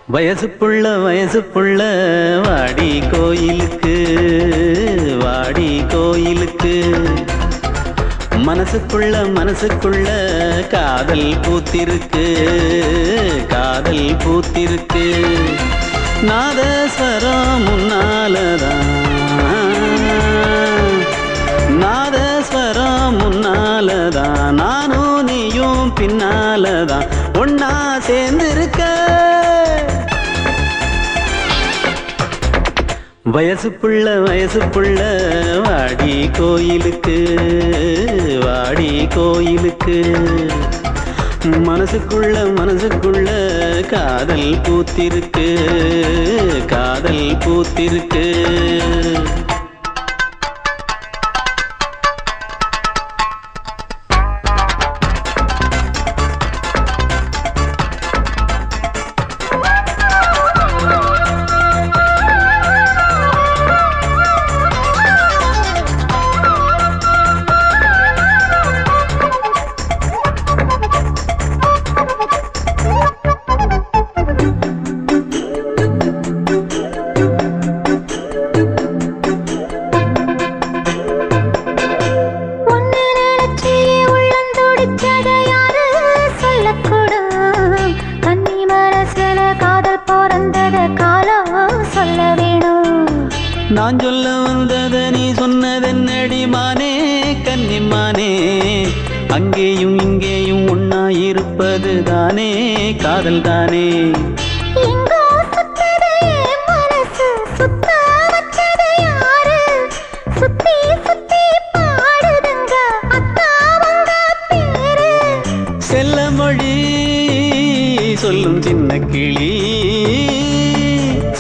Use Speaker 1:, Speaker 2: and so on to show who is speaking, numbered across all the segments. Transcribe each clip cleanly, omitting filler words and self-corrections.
Speaker 1: வயசு புள்ள வாடி கோயிலுக்கு வாடி கோயிலுக்கு மனசுக்குள்ள காதல் பூத்திருக்கு காதல் பூத்திருக்கு நாதஸ்வரம் முன்னாலதான் நாதஸ்வரம் முன்னாலதான் நானும் நீயும் பின்னாலதான் ஒன்னா சேர்ந்திருக்க வயசு புள்ள வாடி கோயிலுக்கு வாடி கோயிலுக்கு மனசுக்குள்ள காதல் பூத்திருக்கு காதல் பூத்திருக்கு நான் சொல்ல வந்தத நீ சொன்னதென்னடி மானே கன்னிமானே அங்கேயும் இங்கேயும் ஒன்னா இருப்பது தானே காதல் தானே செல்ல மொழி சொல்லும் சின்ன கிளி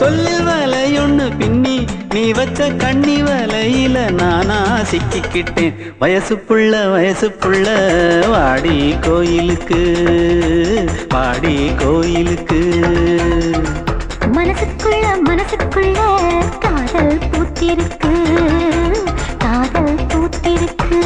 Speaker 1: சொல்லில் வலையொன்னு பின்னி நீ வச்ச கண்ணி வலையில நானா சிக்கிக்கிட்டேன் வயசு புள்ள வாடி கோயிலுக்கு வாடி கோயிலுக்கு
Speaker 2: மனசுக்குள்ள காதல் பூத்திருக்கு காதல் பூத்திருக்கு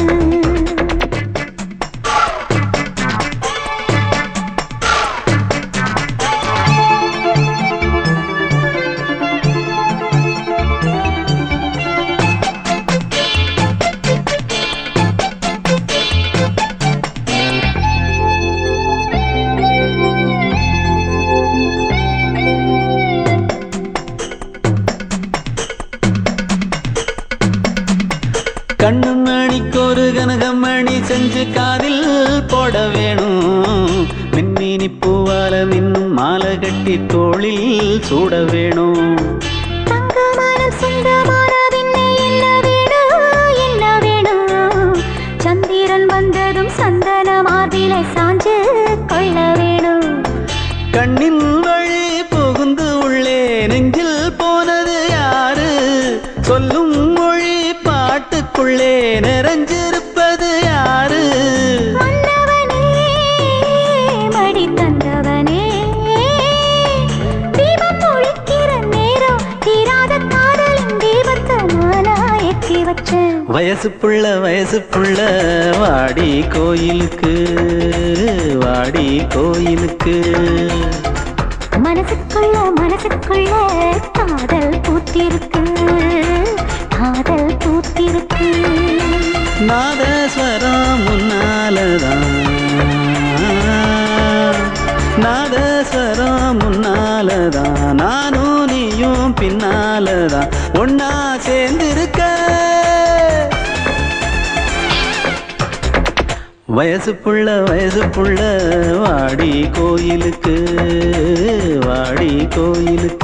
Speaker 1: கண்ணு மணிக்கொரு கனகமணி செஞ்சு காதில் போட வேணும் மின்மினி பூவால மின்னும் மாலை கட்டி தோளில் சூட வேணும்
Speaker 2: சந்திரன் வந்ததும் சந்தன மார்பிலை சாஞ்சு கொள்ள வேணும்
Speaker 1: கண்ணின் வழி புகுந்து உள்ளே நெஞ்சில் போனது யாரு சொல்லும் மொழி பாட்டுக்குள்ளே நிறைஞ்சிருப்பது யாரு
Speaker 2: மன்னவனே மடி தந்தவனே தீபம் ஒழிக்கிற நேரம் தீராத காதலின் தீபத்தை நானா ஏற்றி வச்சேன்
Speaker 1: வயசு புள்ள வாடி கோயிலுக்கு வாடி கோயிலுக்கு
Speaker 2: மனசுக்குள்ள காதல் பூத்திருக்கு காதல் பூத்திருக்கு
Speaker 1: நாதஸ்வரம் முன்னாலதான் நாதஸ்வரம் முன்னாலதான் நானும் நீயும் பின்னாலதான் ஒன்னா சேர்ந்திருக்க வயசு புள்ள வாடி கோயிலுக்கு வாடி கோயிலுக்கு